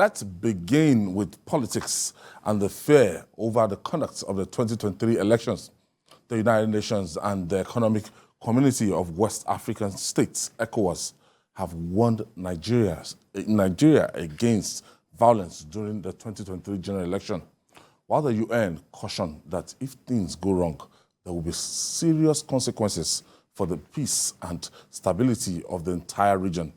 Let's begin with politics and the fear over the conduct of the 2023 elections. The United Nations and the Economic Community of West African States, ECOWAS, have warned Nigeria against violence during the 2023 general election, while the UN cautioned that if things go wrong, there will be serious consequences for the peace and stability of the entire region.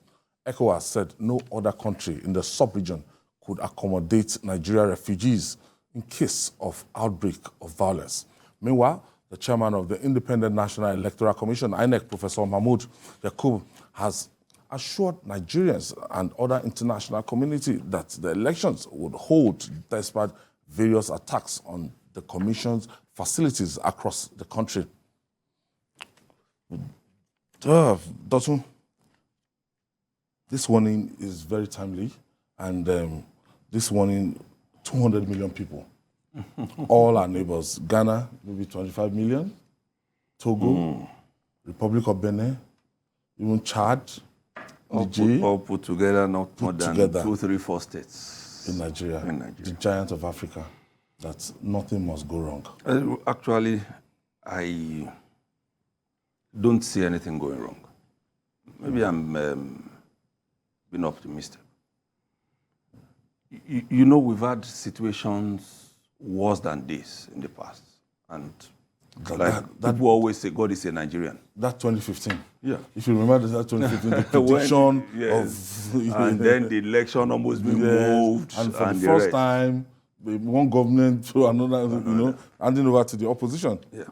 ECOWAS said no other country in the sub-region could accommodate Nigerian refugees in case of outbreak of violence. Meanwhile, the chairman of the Independent National Electoral Commission, INEC, Professor Mahmoud Yakub, has assured Nigerians and other international community that the elections would hold despite various attacks on the Commission's facilities across the country. Dotun, this warning is very timely, and this warning, 200 million people, all our neighbors, Ghana, maybe 25 million, Togo, Republic of Benin, even Chad, Niger, all put together, not more than 2, 3, 4 states in Nigeria, the giant of Africa, that nothing must go wrong. Actually, I don't see anything going wrong. Maybe I'm being optimistic. You know, we've had situations worse than this in the past. And people always say God is a Nigerian. That 2015. Yeah. If you remember that 2015, the prediction yes. And then the election almost being moved. And for the first time, one government to another, you know, handing over to the opposition. Yeah.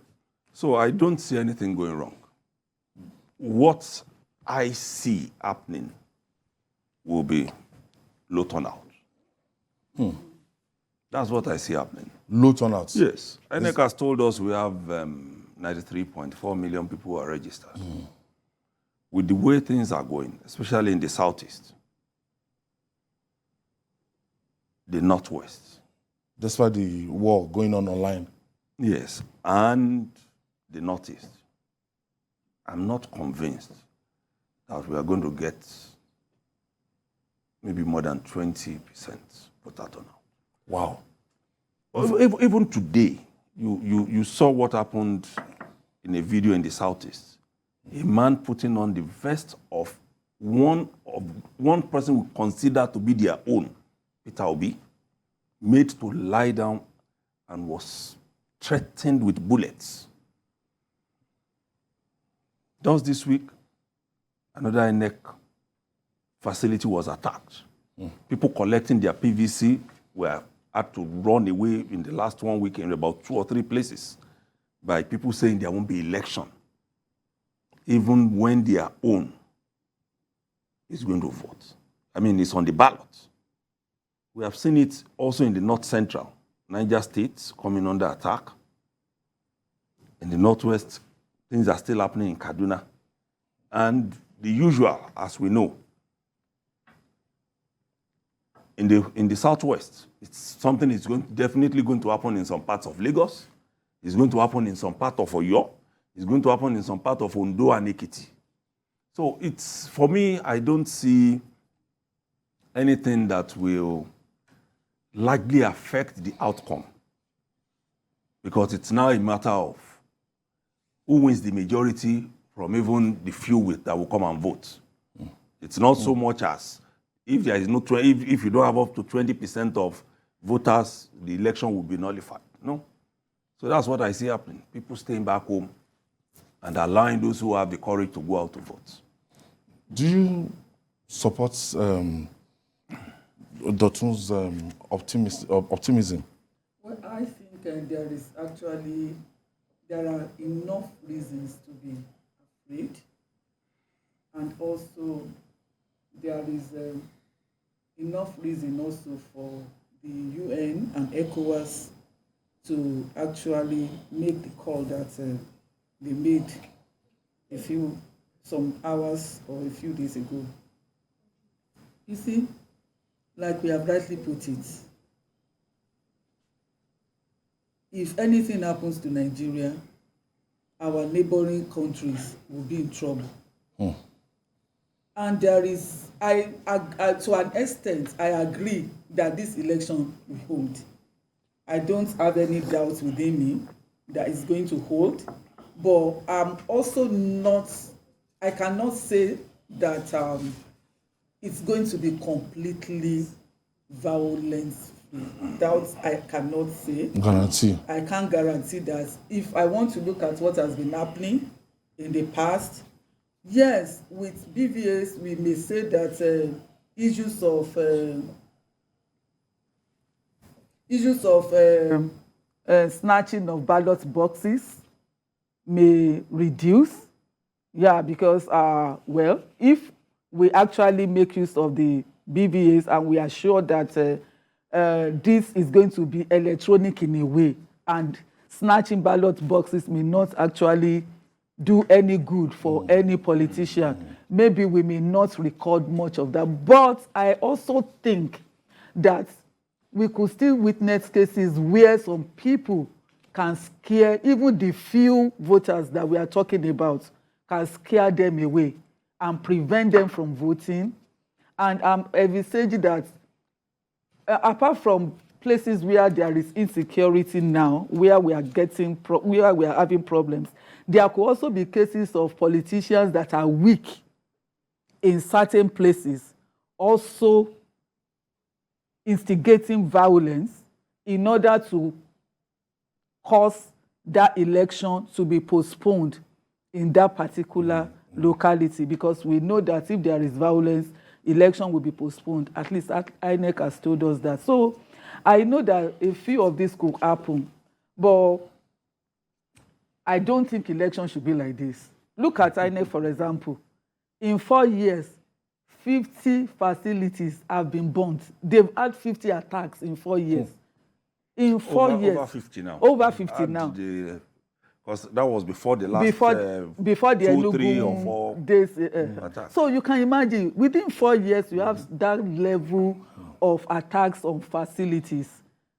So I don't see anything going wrong. What I see happening will be low turnout. That's what I see happening. Low turnout? Yes. INEC has told us we have 93.4 million people who are registered. With the way things are going, especially in the southeast, the northwest. Despite the war going on online? Yes. And the northeast. I'm not convinced that we are going to get maybe more than 20% voter turnout. Wow. Even today, you saw what happened in a video in the southeast. A man putting on the vest of one person we consider to be their own, Peter Obi, made to lie down and was threatened with bullets. Just this week, another INEC facility was attacked. People collecting their PVC had to run away in the last 1 week in about 2 or 3 places by people saying there won't be election, even when their own is going to vote. I mean, it's on the ballot. We have seen it also in the North Central, Niger State coming under attack. In the Northwest, things are still happening in Kaduna. And the usual, as we know, in the Southwest, it's something that's definitely going to happen in some parts of Lagos. It's going to happen in some part of Oyo. It's going to happen in some part of Ondo and Ekiti. So for me, I don't see anything that will likely affect the outcome, because it's now a matter of who wins the majority from even the few that will come and vote. It's not so much as if there is no if you don't have up to 20% of voters, the election will be nullified. No. So that's what I see happening. People staying back home and allowing those who have the courage to go out to vote. Do you support Dotun's optimism? Well, I think there are enough reasons to be afraid, and also there is enough reason also for the UN and ECOWAS to actually make the call that they made some hours or a few days ago. You see, like we have rightly put it, if anything happens to Nigeria, our neighboring countries will be in trouble. And there is, to an extent, I agree that this election will hold. I don't have any doubt within me that it's going to hold, but I'm also not, I cannot say that it's going to be completely violence-free. That I cannot say. Guarantee. I can't guarantee that. If I want to look at what has been happening in the past, yes, with BVAs, we may say that issues of snatching of ballot boxes may reduce. Yeah, because well, if we actually make use of the BVAs and we are sure that this is going to be electronic in a way, and snatching ballot boxes may not actually do any good for any politician, maybe we may not record much of that. But I also think that we could still witness cases where some people can scare even the few voters that we are talking about, can scare them away and prevent them from voting. And I'm envisaging that apart from places where there is insecurity now, where we are having problems, there could also be cases of politicians that are weak in certain places, also instigating violence in order to cause that election to be postponed in that particular locality, because we know that if there is violence, election will be postponed. At least INEC has told us that. So I know that a few of this could happen, but I don't think election should be like this. Look at INEC, for example. In 4 years, 50 facilities have been burnt. They've had 50 attacks in 4 years. In 4 years. Over 50 now. Over 50 now. Because that was before the last before the 2, 3 or 4 days. attacks. So you can imagine, within 4 years, you have that level of attacks on facilities.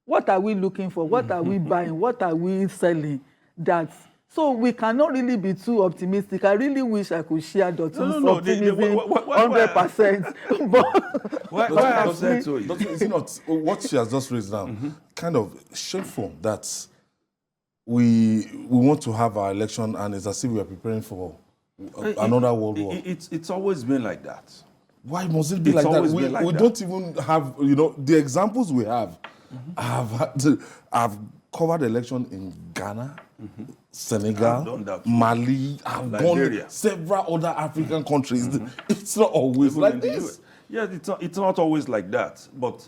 What are we looking for? What are we buying? What are we selling? So we cannot really be too optimistic. I really wish I could share Dotun's optimism 100%. But why I'm saying so is it not what she has just raised now? Kind of shameful that we want to have our election and it's as if we are preparing for another world war. It's always been like that. Why must it be like that? We don't even have, the examples we have. I've covered election in Ghana, Senegal, Mali, I've gone several other African countries. It's not always like this. Yeah, it's not always like that, but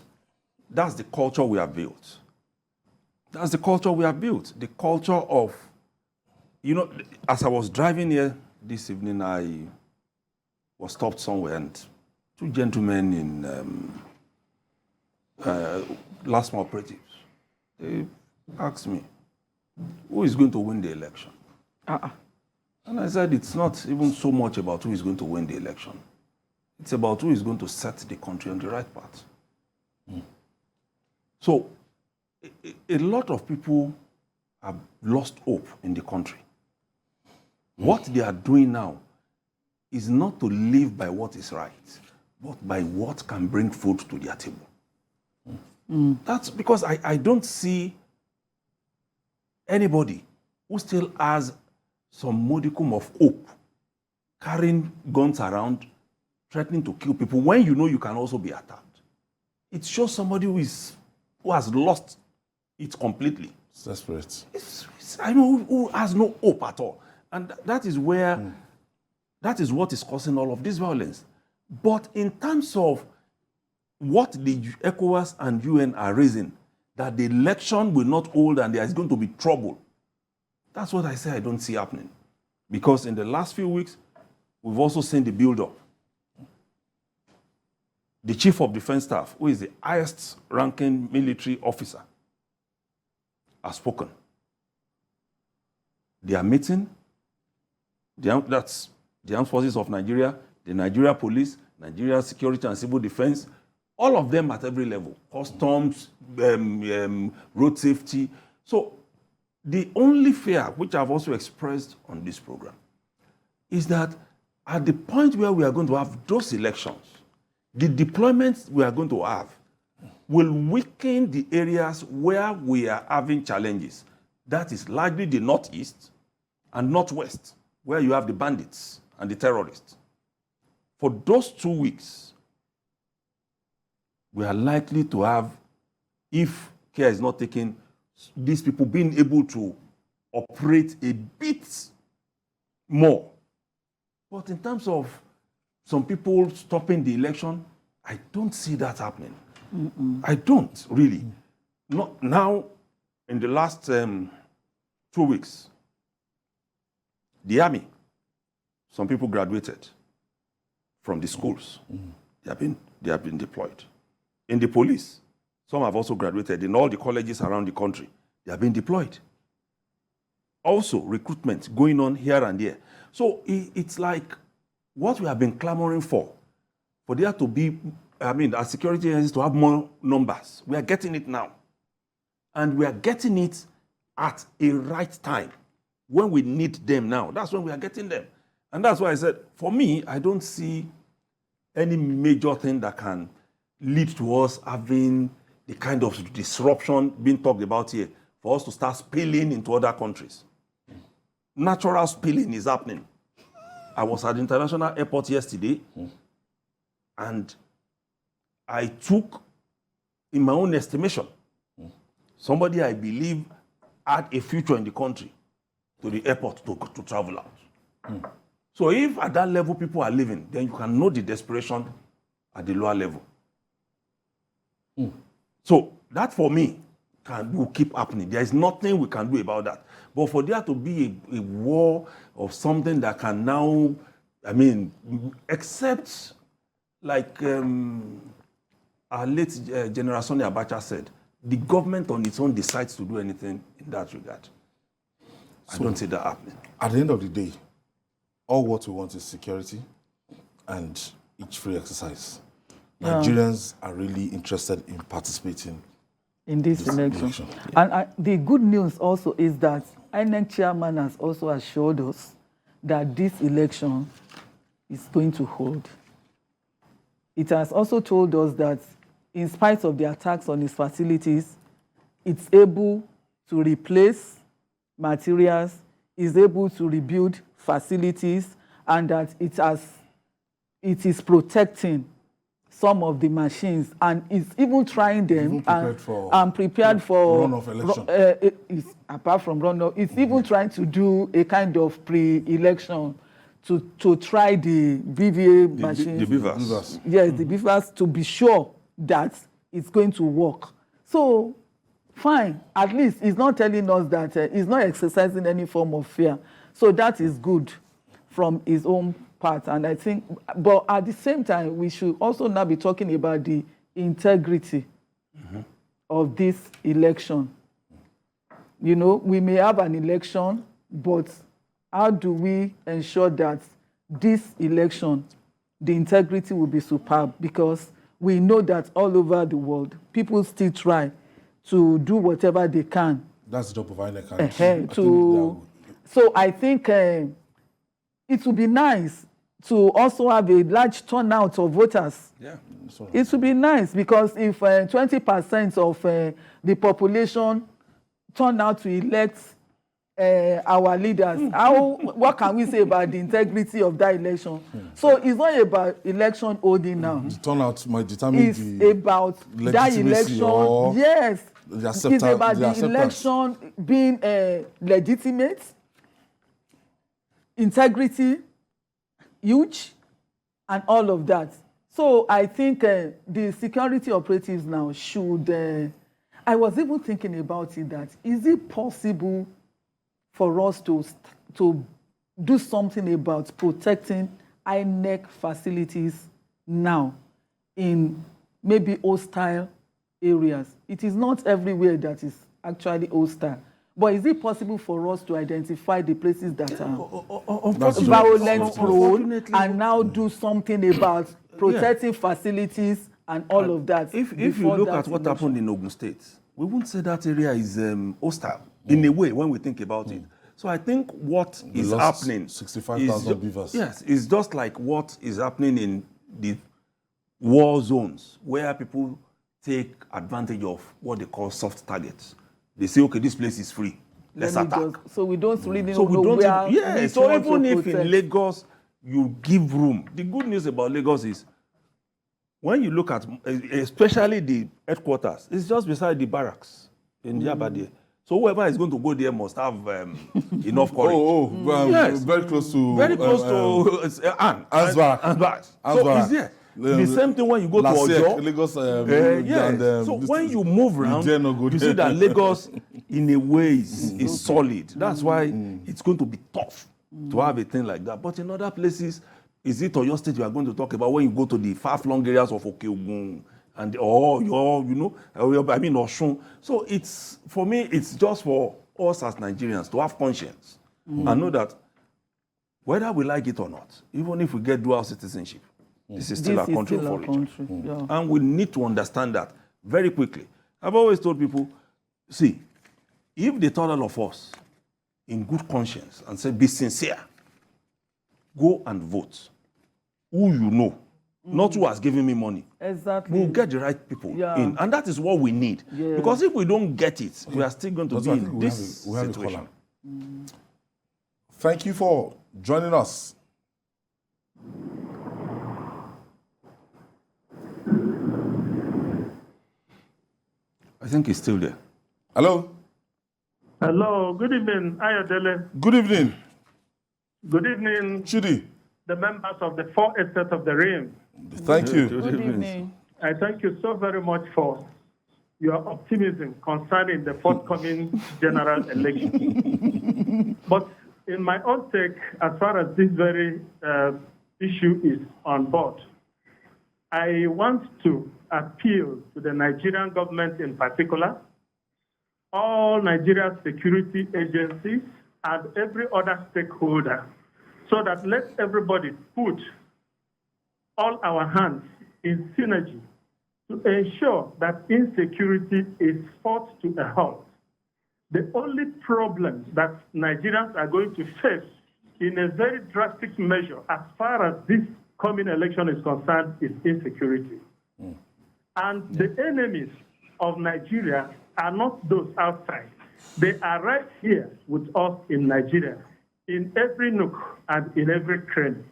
that's the culture we have built. That's the culture we have built. The culture of, as I was driving here this evening, I was stopped somewhere and 2 gentlemen in last month operatives, they asked me, who is going to win the election? And I said, it's not even so much about who is going to win the election. It's about who is going to set the country on the right path. So, a lot of people have lost hope in the country. What they are doing now is not to live by what is right, but by what can bring food to their table. That's because I don't see anybody who still has some modicum of hope carrying guns around, threatening to kill people when you know you can also be attacked. It shows somebody who has lost it completely. It's desperate. I know who has no hope at all. And that is where, that is what is causing all of this violence. But in terms of what the ECOWAS and UN are raising, that the election will not hold and there is going to be trouble, that's what I say I don't see happening. Because in the last few weeks, we've also seen the build-up. The Chief of Defense Staff, who is the highest ranking military officer, has spoken. They are meeting, that's the Armed Forces of Nigeria, the Nigeria Police, Nigeria Security and Civil Defense, all of them at every level, customs, road safety. So the only fear, which I've also expressed on this program, is that at the point where we are going to have those elections, the deployments we are going to have will weaken the areas where we are having challenges. That is largely the northeast and northwest, where you have the bandits and the terrorists. For those 2 weeks, we are likely to have, if care is not taken, these people being able to operate a bit more. But in terms of some people stopping the election, I don't see that happening. I don't, really. Not now, in the last 2 weeks, the army, some people graduated from the schools. They have been deployed. In the police, some have also graduated. In all the colleges around the country, they have been deployed. Also, recruitment going on here and there. So it's like what we have been clamoring for there to be, as security agencies to have more numbers. We are getting it now. And we are getting it at a right time. When we need them now, that's when we are getting them. And that's why I said, for me, I don't see any major thing that can lead to us having the kind of disruption being talked about here, for us to start spilling into other countries. Natural spilling is happening. I was at the international airport yesterday, and I took, in my own estimation, somebody I believe had a future in the country to the airport to travel out. So if at that level people are living, then you can know the desperation at the lower level. So that, for me, will keep happening. There is nothing we can do about that. But for there to be a war of something that can now, except like our late General Sani Abacha said, the government on its own decides to do anything in that regard. I don't see that happening. At the end of the day, all what we want is security and each free exercise. Nigerians are really interested in participating in this election. Yeah. And the good news also is that INEC chairman has also assured us that this election is going to hold. It has also told us that in spite of the attacks on its facilities, it's able to replace materials, is able to rebuild facilities, and that it is protecting some of the machines, and is even trying them and prepared for runoff election. Apart from runoff, it's even trying to do a kind of pre-election to try the BVA machines. The beavers. Yes, the beavers, to be sure that it's going to work. So, fine. At least he's not telling us that he's not exercising any form of fear. So that is good from his own part. And I think, but at the same time, we should also now be talking about the integrity of this election. You know, we may have an election, but how do we ensure that this election, the integrity will be superb? Because we know that all over the world, people still try to do whatever they can. That's the job of INEC. So I think it would be nice to also have a large turnout of voters. Yeah. It would be nice, because if 20% of the population turn out to elect our leaders, what can we say about the integrity of that election? So it's not about election holding now. The turnout might determine it's about that election. Yes. It's about the election being legitimate, integrity, huge, and all of that. So I think the security operatives now should... I was even thinking about it, that is it possible for us to do something about protecting INEC facilities now in maybe hostile areas? It is not everywhere that is actually hostile. But is it possible for us to identify the places that are violent prone and now do something about protecting facilities and all of that? If you look at what happened in Ogun State, we wouldn't say that area is hostile in a way when we think about it. So I think what They is lost happening 65,000 beavers. Yes, it's just like what is happening in the war zones where people take advantage of what they call soft targets. They say, okay, this place is free. Let's attack. So we don't really So know we don't where. even, so even if in Lagos you give room, the good news about Lagos is when you look at, especially the headquarters, it's just beside the barracks in Yabade. So whoever is going to go there must have enough courage. Yes. Very close to... Very close to Ansbarak. So it's there. The same thing when you go to Ojo. Lagos, yes. So when you move around, you see that Lagos, in a way, is solid. That's why it's going to be tough to have a thing like that. But in other places, is it Oyo State you are going to talk about when you go to the far-flung areas of Okeogun and Osun? So it's, for me, it's just for us as Nigerians to have conscience and know that whether we like it or not, even if we get dual citizenship, this is still a country of origin. Yeah. And we need to understand that very quickly. I've always told people, see, if they told all of us in good conscience and say, be sincere, go and vote. Who you know, not who has given me money. Exactly. We'll get the right people in. And that is what we need. Yeah. Because if we don't get it, we are still going to be in this situation. Thank you for joining us. I think he's still there. Hello? Hello, good evening, Ayodele. Good evening. Good evening, Chidi. the members of the 4 Estate of the Realm. Thank you. Good evening. I thank you so very much for your optimism concerning the forthcoming general election. But in my own take, as far as this very issue is on board, I want to appeal to the Nigerian government in particular, all Nigeria's security agencies, and every other stakeholder, so that let everybody put all our hands in synergy to ensure that insecurity is fought to a halt. The only problem that Nigerians are going to face in a very drastic measure as far as this coming election is concerned is insecurity. And the enemies of Nigeria are not those outside. They are right here with us in Nigeria, in every nook and in every cranny.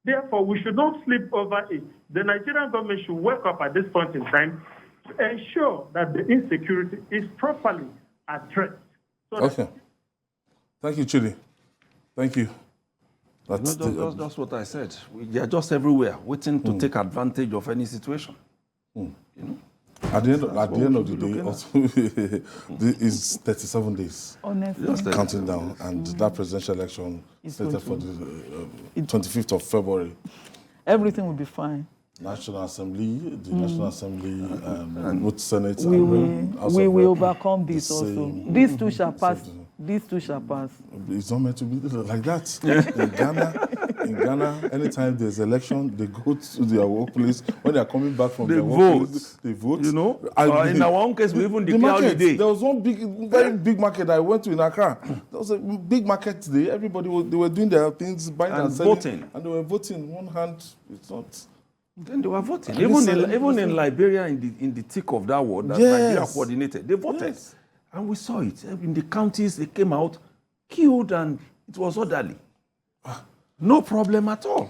Therefore, we should not sleep over it. The Nigerian government should wake up at this point in time to ensure that the insecurity is properly addressed. So Okay. Thank you, Chidi. Thank you. That's what I said. They are just everywhere, waiting to take advantage of any situation. You know? At the end of the day, also, it's 37 days. Honestly. Counting down. And that presidential election is slated for the 25th of February. Everything will be fine. National Assembly, the National Assembly, and both Senate We and will overcome this also. These two shall pass. These two shall pass. It's not meant to be like that. In Ghana, anytime there's election, they go to their workplace. When they are coming back from their workplace, they vote. You know, in our own case, we even declare holiday. There was one very big market I went to in Accra. There was a big market today. Everybody they were doing their things, buying and selling, voting. And they were voting. One hand, it's not. Then they were voting. Even in Liberia, in the thick of that war, that Nigeria coordinated, they voted. Yes. And we saw it. In the counties, they came out, queued, and it was orderly. No problem at all.